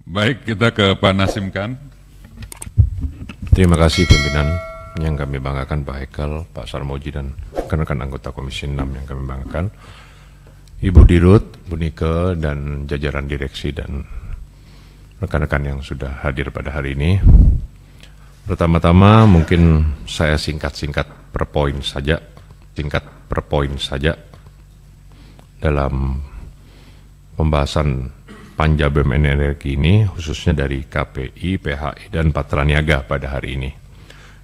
Baik, kita ke Pak Nasim Khan. Terima kasih pimpinan yang kami banggakan Pak Haikal, Pak Sarmoji dan rekan-rekan anggota Komisi 6 yang kami banggakan, Ibu Dirut, Bu Nike dan jajaran direksi dan rekan-rekan yang sudah hadir pada hari ini. Pertama-tama mungkin saya singkat per poin saja dalam pembahasan Panja BUMN Energi ini, khususnya dari KPI, PHI, dan Patra Niaga pada hari ini.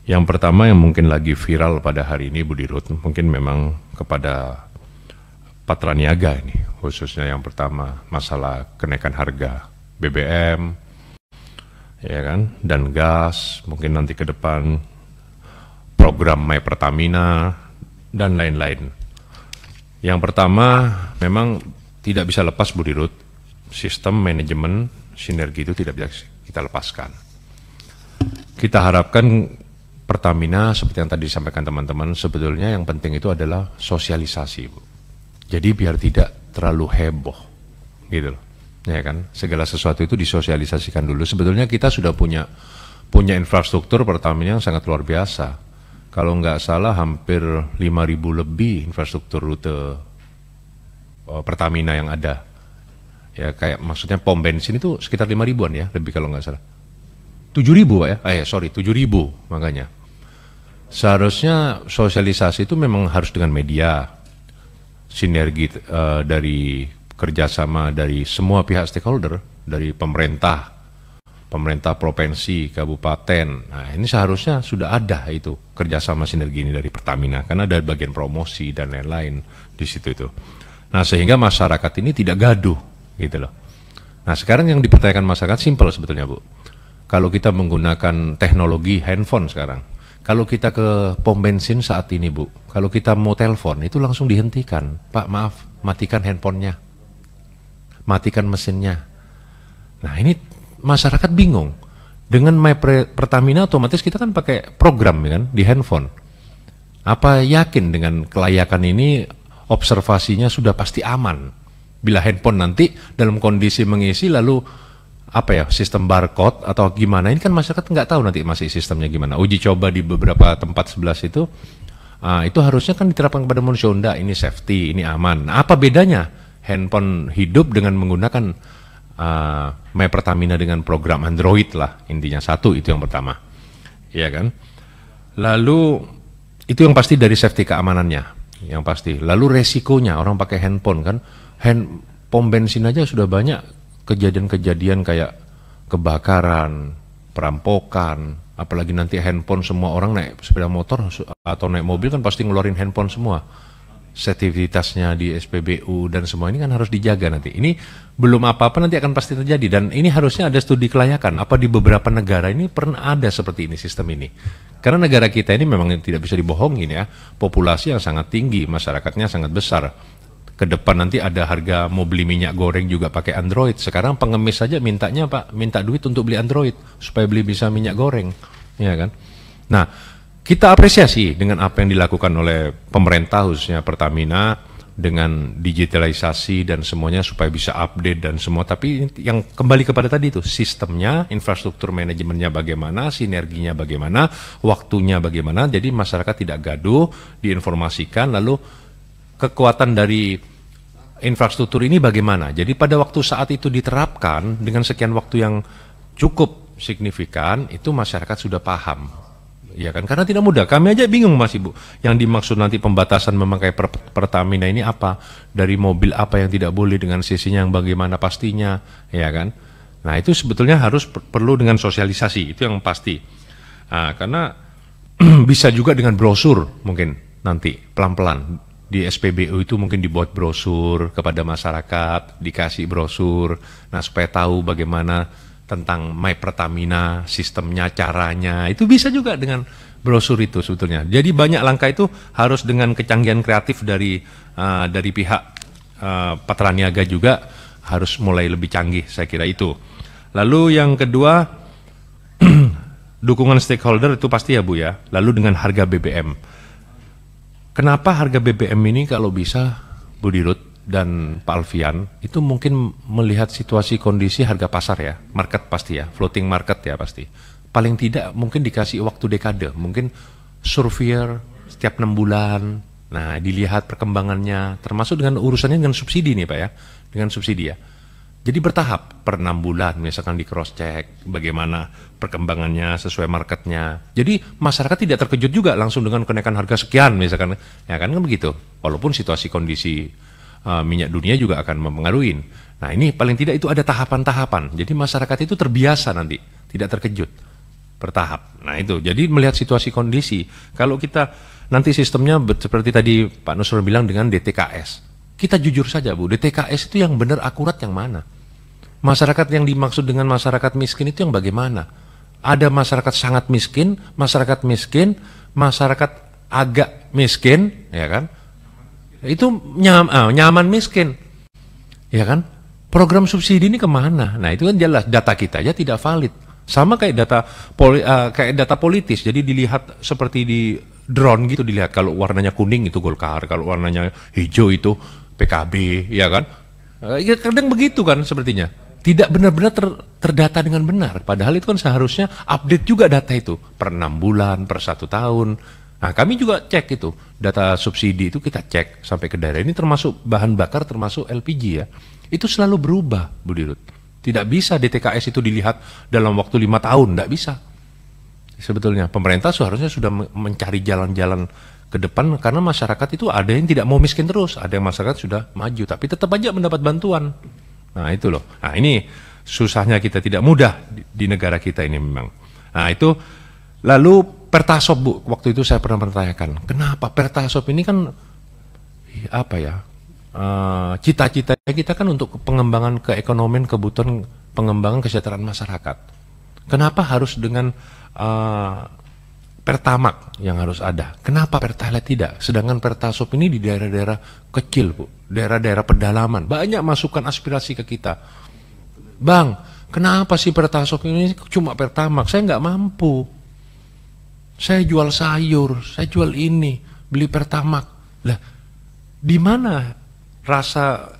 Yang pertama yang mungkin lagi viral pada hari ini, Bu Dirut, mungkin memang kepada Patra Niaga ini, khususnya yang pertama masalah kenaikan harga BBM, ya kan, dan gas, mungkin nanti ke depan program My Pertamina, dan lain-lain. Yang pertama, memang tidak bisa lepas, Bu Dirut, sistem manajemen sinergi itu tidak bisa kita lepaskan. Kita harapkan Pertamina, seperti yang tadi disampaikan teman-teman, sebetulnya yang penting itu adalah sosialisasi, Bu. Jadi biar tidak terlalu heboh, gitu loh. Ya kan, segala sesuatu itu disosialisasikan dulu. Sebetulnya kita sudah punya infrastruktur Pertamina yang sangat luar biasa. Kalau nggak salah hampir 5.000 lebih infrastruktur rute Pertamina yang ada. Ya kayak maksudnya pom bensin itu sekitar 5.000-an ya, lebih kalau nggak salah. 7.000 Pak ya? 7.000 makanya. Seharusnya sosialisasi itu memang harus dengan media, sinergi dari kerjasama dari semua pihak stakeholder, dari pemerintah provinsi, kabupaten. Nah ini seharusnya sudah ada itu kerjasama sinergi ini dari Pertamina, karena ada bagian promosi dan lain-lain di situ itu. Nah sehingga masyarakat ini tidak gaduh, gitu loh. Nah sekarang yang dipertanyakan masyarakat simpel sebetulnya, Bu. Kalau kita menggunakan teknologi handphone sekarang, kalau kita ke pom bensin saat ini, Bu, kalau kita mau telepon itu langsung dihentikan. Pak maaf, matikan handphonenya, matikan mesinnya. Nah ini masyarakat bingung. Dengan My Pertamina otomatis kita kan pakai program ya kan di handphone. Apa yakin dengan kelayakan ini observasinya sudah pasti aman? Bila handphone nanti dalam kondisi mengisi lalu apa ya, sistem barcode atau gimana, ini kan masyarakat nggak tahu nanti masih sistemnya gimana. Uji coba di beberapa tempat 11 itu harusnya kan diterapkan kepada manusia. Honda ini safety, ini aman. Nah, apa bedanya handphone hidup dengan menggunakan My Pertamina dengan program Android lah, intinya satu, itu yang pertama, ya kan. Lalu itu yang pasti dari safety keamanannya, yang pasti. Lalu resikonya orang pakai handphone kan, pom bensin aja sudah banyak kejadian-kejadian kayak kebakaran, perampokan, apalagi nanti handphone, semua orang naik sepeda motor atau naik mobil kan pasti ngeluarin handphone semua. Sensitivitasnya di SPBU dan semua ini kan harus dijaga nanti. Ini belum apa-apa nanti akan pasti terjadi, dan ini harusnya ada studi kelayakan. Apa di beberapa negara ini pernah ada seperti ini sistem ini? Karena negara kita ini memang tidak bisa dibohongin ya, populasi yang sangat tinggi, masyarakatnya sangat besar. Ke depan nanti ada harga mau beli minyak goreng juga pakai Android. Sekarang pengemis saja mintanya Pak, minta duit untuk beli Android supaya beli bisa minyak goreng, ya kan? Nah, kita apresiasi dengan apa yang dilakukan oleh pemerintah khususnya Pertamina dengan digitalisasi dan semuanya supaya bisa update dan semua. Tapi yang kembali kepada tadi itu sistemnya, infrastruktur manajemennya bagaimana, sinerginya bagaimana, waktunya bagaimana. Jadi masyarakat tidak gaduh, diinformasikan, lalu kekuatan dari infrastruktur ini bagaimana. Jadi pada waktu saat itu diterapkan dengan sekian waktu yang cukup signifikan, itu masyarakat sudah paham. Ya kan, karena tidak mudah. Kami aja bingung Mas Ibu. Yang dimaksud nanti pembatasan memakai Pertamina ini apa? Dari mobil apa yang tidak boleh, dengan sisinya yang bagaimana pastinya, ya kan? Nah itu sebetulnya harus perlu dengan sosialisasi, itu yang pasti. Nah, karena bisa juga dengan brosur mungkin nanti pelan-pelan di SPBU itu mungkin dibuat brosur kepada masyarakat, dikasih brosur, nah supaya tahu bagaimana tentang My Pertamina, sistemnya, caranya, itu bisa juga dengan brosur itu sebetulnya. Jadi banyak langkah itu harus dengan kecanggihan kreatif dari pihak Patra Niaga juga harus mulai lebih canggih, saya kira itu. Lalu yang kedua, dukungan stakeholder itu pasti ya Bu ya. Lalu dengan harga BBM. Kenapa harga BBM ini kalau bisa Bu Dirut dan Pak Alfian itu mungkin melihat situasi kondisi harga pasar ya, market pasti ya, floating market ya pasti. Paling tidak mungkin dikasih waktu dekade, mungkin surveyor setiap 6 bulan, nah dilihat perkembangannya, termasuk dengan urusannya dengan subsidi nih Pak ya, dengan subsidi ya. Jadi bertahap per 6 bulan misalkan di cross check bagaimana perkembangannya sesuai marketnya. Jadi masyarakat tidak terkejut juga langsung dengan kenaikan harga sekian misalkan, ya kan begitu. Walaupun situasi kondisi minyak dunia juga akan mempengaruhi. Nah ini paling tidak itu ada tahapan-tahapan. Jadi masyarakat itu terbiasa nanti, tidak terkejut, bertahap. Nah itu, jadi melihat situasi kondisi. Kalau kita nanti sistemnya seperti tadi Pak Nusron bilang dengan DTKS. Kita jujur saja Bu, DTKS itu yang benar akurat yang mana? Masyarakat yang dimaksud dengan masyarakat miskin itu yang bagaimana? Ada masyarakat sangat miskin, masyarakat agak miskin, ya kan? Itu nyaman miskin, ya kan? Program subsidi ini kemana? Nah itu kan jelas data kita aja tidak valid. Sama kayak data politis, jadi dilihat seperti di drone gitu, dilihat kalau warnanya kuning itu Golkar, kalau warnanya hijau itu PKB, ya kan? Ya, kadang begitu kan sepertinya. Tidak benar-benar terdata dengan benar. Padahal itu kan seharusnya update juga data itu per 6 bulan, per 1 tahun. Nah kami juga cek itu, data subsidi itu kita cek sampai ke daerah. Ini termasuk bahan bakar, termasuk LPG ya. Itu selalu berubah, Bu Dirut. Tidak bisa DTKS itu dilihat dalam waktu 5 tahun, tidak bisa. Sebetulnya pemerintah seharusnya sudah mencari jalan-jalan ke depan, karena masyarakat itu ada yang tidak mau miskin terus, ada yang masyarakat sudah maju tapi tetap aja mendapat bantuan. Nah itu loh, nah ini susahnya kita, tidak mudah di negara kita ini memang. Nah itu, lalu Pertasop Bu, waktu itu saya pernah bertanyakan, kenapa Pertasop ini kan apa ya, cita-citanya kita kan untuk pengembangan keekonomian, kebutuhan pengembangan kesejahteraan masyarakat. Kenapa harus dengan Pertamax yang harus ada? Kenapa Pertalite tidak? Sedangkan Pertasop ini di daerah-daerah kecil Bu, daerah-daerah pedalaman, banyak masukan aspirasi ke kita. Bang, kenapa sih Pertasop ini cuma Pertamax? Saya nggak mampu. Saya jual sayur, saya jual ini, beli Pertamax. Lah, di mana rasa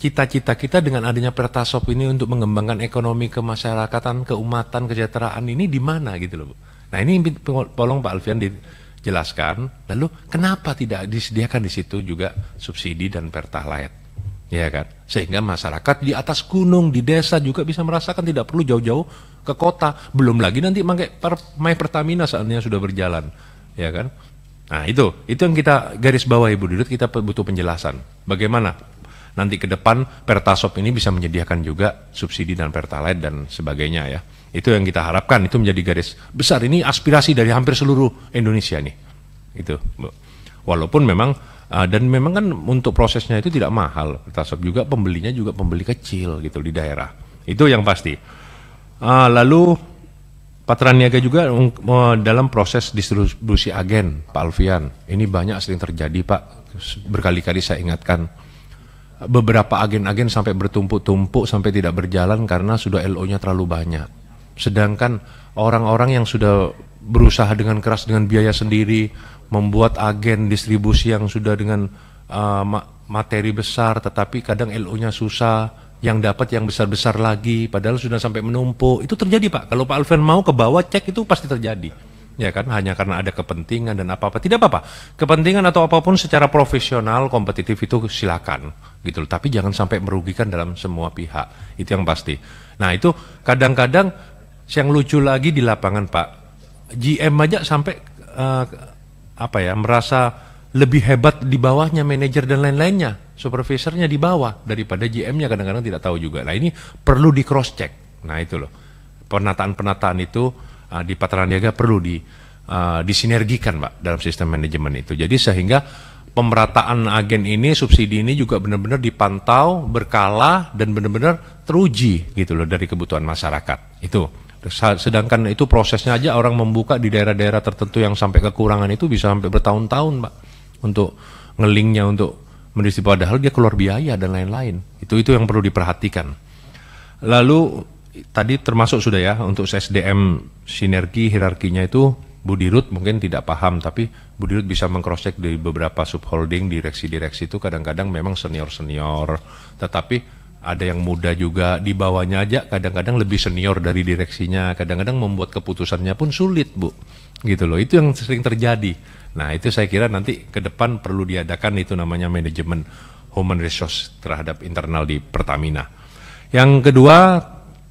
cita-cita kita dengan adanya Pertasop ini untuk mengembangkan ekonomi kemasyarakatan, keumatan, kesejahteraan ini di mana gitu loh Bu? Nah ini tolong Pak Alfian dijelaskan. Lalu kenapa tidak disediakan di situ juga subsidi dan Pertalite, ya kan? Sehingga masyarakat di atas gunung, di desa juga bisa merasakan, tidak perlu jauh-jauh ke kota. Belum lagi nanti My Pertamina saatnya sudah berjalan, ya kan? Nah itu yang kita garis bawah Ibu Dirut, kita butuh penjelasan. Bagaimana nanti ke depan Pertasop ini bisa menyediakan juga subsidi dan Pertalite dan sebagainya ya. Itu yang kita harapkan, itu menjadi garis besar. Ini aspirasi dari hampir seluruh Indonesia nih. Itu, Bu. Walaupun memang dan memang kan untuk prosesnya itu tidak mahal. Pertasop juga pembelinya juga pembeli kecil gitu di daerah. Itu yang pasti. Lalu Patra Niaga juga dalam proses distribusi agen, Pak Alfian. Ini banyak sering terjadi Pak. Berkali-kali saya ingatkan. Beberapa agen-agen sampai bertumpuk-tumpuk sampai tidak berjalan karena sudah LO-nya terlalu banyak. Sedangkan orang-orang yang sudah berusaha dengan keras dengan biaya sendiri, membuat agen distribusi yang sudah dengan materi besar, tetapi kadang LO-nya susah, yang dapat yang besar-besar lagi, padahal sudah sampai menumpuk. Itu terjadi Pak, kalau Pak Alfian mau ke bawah cek itu pasti terjadi. Ya kan, hanya karena ada kepentingan dan apa-apa. Tidak apa-apa, kepentingan atau apapun secara profesional, kompetitif itu silakan gitu. Tapi jangan sampai merugikan dalam semua pihak, itu yang pasti. Nah itu kadang-kadang yang lucu lagi di lapangan Pak, GM aja sampai merasa lebih hebat di bawahnya, manajer dan lain-lainnya, supervisornya di bawah daripada GM-nya, kadang-kadang tidak tahu juga. Nah ini perlu di cross check. Nah itu loh, penataan-penataan itu di Patra Niaga perlu disinergikan Pak dalam sistem manajemen itu. Jadi sehingga pemerataan agen ini, subsidi ini juga benar-benar dipantau, berkala dan benar-benar teruji gitu loh dari kebutuhan masyarakat. Itu. Sedangkan itu prosesnya aja orang membuka di daerah-daerah tertentu yang sampai kekurangan itu bisa sampai bertahun-tahun Pak untuk ngelingnya, untuk mendistribusi, padahal dia keluar biaya dan lain-lain. Itu yang perlu diperhatikan. Lalu tadi termasuk sudah ya untuk SDM sinergi hierarkinya itu Bu Dirut mungkin tidak paham, tapi Bu Dirut bisa meng-cross-check dari beberapa subholding, direksi-direksi itu kadang-kadang memang senior-senior, tetapi ada yang muda juga, di bawahnya aja kadang-kadang lebih senior dari direksinya, kadang-kadang membuat keputusannya pun sulit, Bu. Gitu loh, itu yang sering terjadi. Nah, itu saya kira nanti ke depan perlu diadakan itu namanya manajemen human resource terhadap internal di Pertamina. Yang kedua,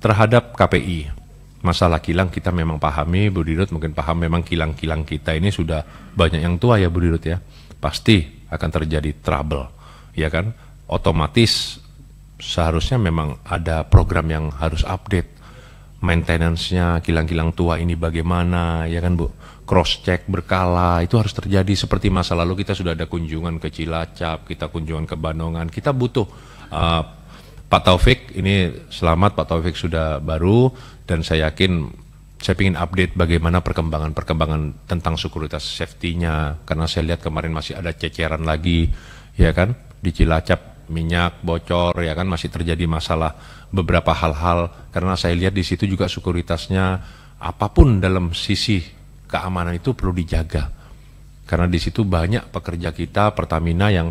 terhadap KPI. Masalah kilang kita memang pahami, Bu Dirut mungkin paham, memang kilang-kilang kita ini sudah banyak yang tua ya Bu Dirut ya. Pasti akan terjadi trouble, ya kan? Otomatis seharusnya memang ada program yang harus update. Maintenance-nya kilang-kilang tua ini bagaimana, ya kan Bu? Cross-check berkala, itu harus terjadi. Seperti masa lalu kita sudah ada kunjungan ke Cilacap, kita kunjungan ke Bandungan, kita butuh Pak Taufik, ini selamat Pak Taufik sudah baru, dan saya yakin saya ingin update bagaimana perkembangan tentang sekuritas safety-nya, karena saya lihat kemarin masih ada ceceran lagi, ya kan, di Cilacap minyak bocor, ya kan, masih terjadi masalah beberapa hal-hal, karena saya lihat di situ juga sekuritasnya apapun dalam sisi keamanan itu perlu dijaga, karena di situ banyak pekerja kita Pertamina yang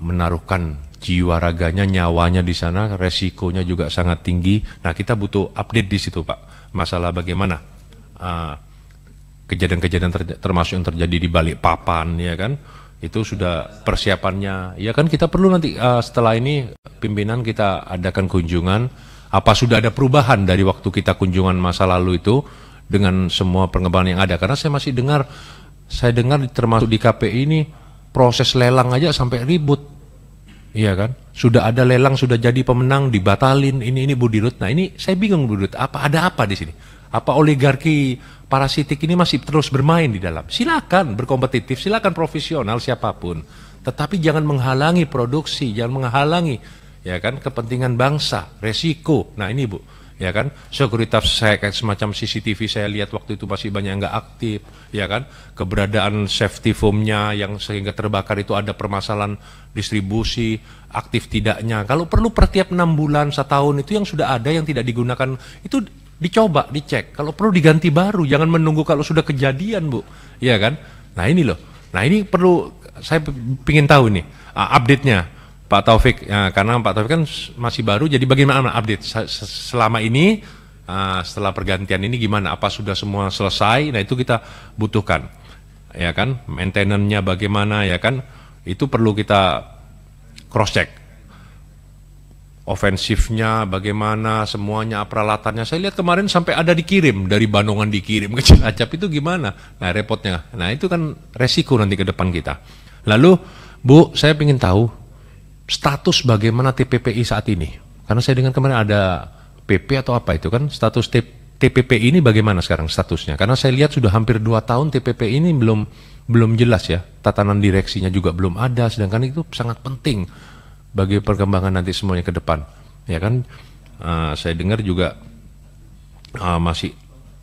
menaruhkan jiwa raganya, nyawanya di sana, resikonya juga sangat tinggi. Nah, kita butuh update di situ, Pak. Masalah bagaimana kejadian-kejadian termasuk yang terjadi di Balikpapan, ya kan? Itu sudah persiapannya. Ya kan, kita perlu nanti setelah ini pimpinan kita adakan kunjungan. Apa sudah ada perubahan dari waktu kita kunjungan masa lalu itu dengan semua pengembangan yang ada? Karena saya masih dengar, termasuk di KPI ini proses lelang aja sampai ribut. Iya kan, sudah ada lelang, sudah jadi pemenang, dibatalin, ini Bu Dirut. Nah ini saya bingung Bu Dirut, ada apa di sini? Apa oligarki parasitik ini masih terus bermain di dalam? Silakan berkompetitif, silakan profesional siapapun, tetapi jangan menghalangi produksi, jangan menghalangi, ya kan, kepentingan bangsa, resiko. Nah ini Bu, ya kan, sekuritas saya kayak semacam CCTV saya lihat waktu itu masih banyak yang nggak aktif, ya kan, keberadaan safety foam-nya yang sehingga terbakar itu ada permasalahan distribusi, aktif tidaknya. Kalau perlu per tiap 6 bulan, setahun itu yang sudah ada yang tidak digunakan itu dicoba, dicek. Kalau perlu diganti baru, jangan menunggu kalau sudah kejadian Bu, ya kan. Nah ini loh, nah ini perlu, saya ingin tahu nih update-nya Pak Taufik, ya, karena Pak Taufik kan masih baru, jadi bagaimana update selama ini, setelah pergantian ini gimana, apa sudah semua selesai? Nah itu kita butuhkan, ya kan, maintenance-nya bagaimana, ya kan, itu perlu kita cross-check. Ofensifnya bagaimana, semuanya, peralatannya, saya lihat kemarin sampai ada dikirim, dari Bandungan dikirim ke Cilacap, itu gimana? Nah repotnya, nah itu kan resiko nanti ke depan kita. Lalu Bu, saya ingin tahu, status bagaimana TPPI saat ini? Karena saya dengar kemarin ada PP atau apa itu kan, status TPPI ini bagaimana sekarang statusnya? Karena saya lihat sudah hampir 2 tahun TPPI ini belum jelas ya, tatanan direksinya juga belum ada, sedangkan itu sangat penting bagi perkembangan nanti semuanya ke depan. Ya kan, saya dengar juga masih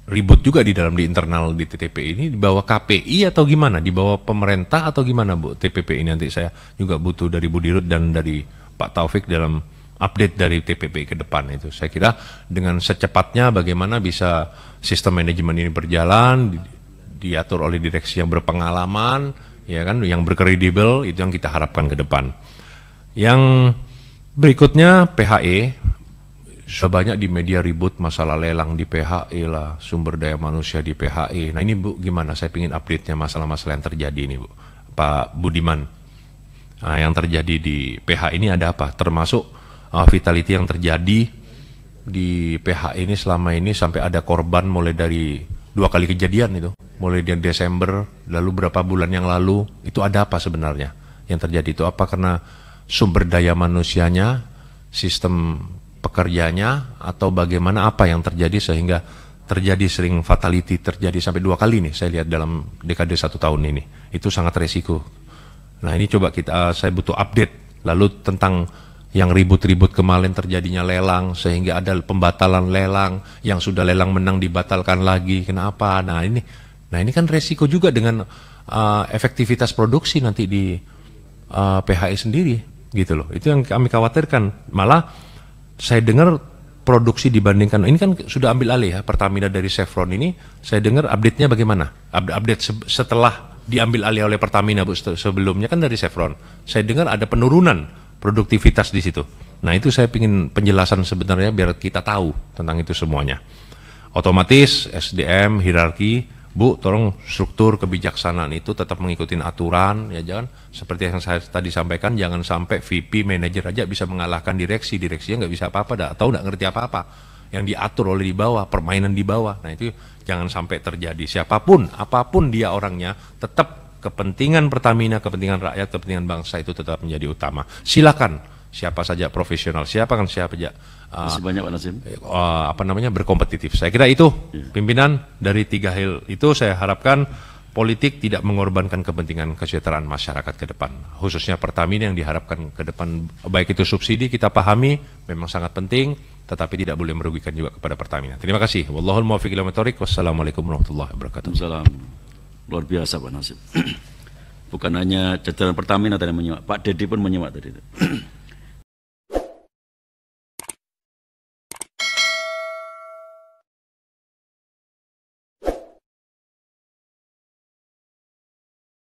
ribut juga di internal di TPPI ini, di bawah KPI atau gimana, di bawah pemerintah atau gimana Bu TPPI ini? Nanti saya juga butuh dari Bu Dirut dan dari Pak Taufik dalam update dari TPPI ke depan itu. Saya kira dengan secepatnya bagaimana bisa sistem manajemen ini berjalan, diatur oleh direksi yang berpengalaman, ya kan, yang berkredibel, itu yang kita harapkan ke depan. Yang berikutnya PHE. Sudah banyak di media ribut masalah lelang di PHE lah, sumber daya manusia di PHE. Nah ini Bu, gimana? Saya ingin update-nya masalah-masalah yang terjadi ini Bu, Pak Budiman. Nah, yang terjadi di PHE ini ada apa? Termasuk vitality yang terjadi di PHE ini selama ini, sampai ada korban mulai dari 2 kali kejadian itu. Mulai dari Desember, lalu berapa bulan yang lalu, itu ada apa sebenarnya yang terjadi itu? Apa karena sumber daya manusianya, sistem pekerjanya, atau bagaimana, apa yang terjadi sehingga terjadi sering fatality terjadi sampai 2 kali nih saya lihat dalam dekade 1 tahun ini. Itu sangat resiko. Nah ini coba saya butuh update. Lalu tentang yang ribut-ribut kemarin terjadinya lelang sehingga ada pembatalan lelang, yang sudah lelang menang dibatalkan lagi, kenapa? Nah ini kan resiko juga dengan efektivitas produksi nanti di PHE sendiri gitu loh. Itu yang kami khawatirkan. Malah saya dengar produksi dibandingkan, ini kan sudah ambil alih ya Pertamina dari Chevron ini, saya dengar update-nya bagaimana? Update setelah diambil alih oleh Pertamina, Bu, sebelumnya kan dari Chevron. Saya dengar ada penurunan produktivitas di situ. Nah itu saya ingin penjelasan sebenarnya biar kita tahu tentang itu semuanya. Otomatis SDM, hierarki, Bu, tolong struktur kebijaksanaan itu tetap mengikuti aturan, ya jangan seperti yang saya tadi sampaikan, jangan sampai VP, manajer aja bisa mengalahkan direksinya nggak bisa apa-apa, atau nggak ngerti apa-apa, yang diatur oleh di bawah, permainan di bawah. Nah itu jangan sampai terjadi. Siapapun, apapun dia orangnya, tetap kepentingan Pertamina, kepentingan rakyat, kepentingan bangsa itu tetap menjadi utama. Silakan siapa saja profesional, siapa saja Masih banyak Pak Nazim. Berkompetitif. Saya kira itu pimpinan dari 3 hal itu saya harapkan politik tidak mengorbankan kepentingan kesejahteraan masyarakat ke depan. Khususnya Pertamina yang diharapkan ke depan, baik itu subsidi kita pahami memang sangat penting, tetapi tidak boleh merugikan juga kepada Pertamina. Terima kasih. Wallahul muwaffiq ila aqwamit thoriq. Wassalamualaikum warahmatullahi wabarakatuh. Salam. Luar biasa Pak Nazim. Bukan hanya jajaran Pertamina tadi menyimak, Pak Dedi pun menyimak tadi.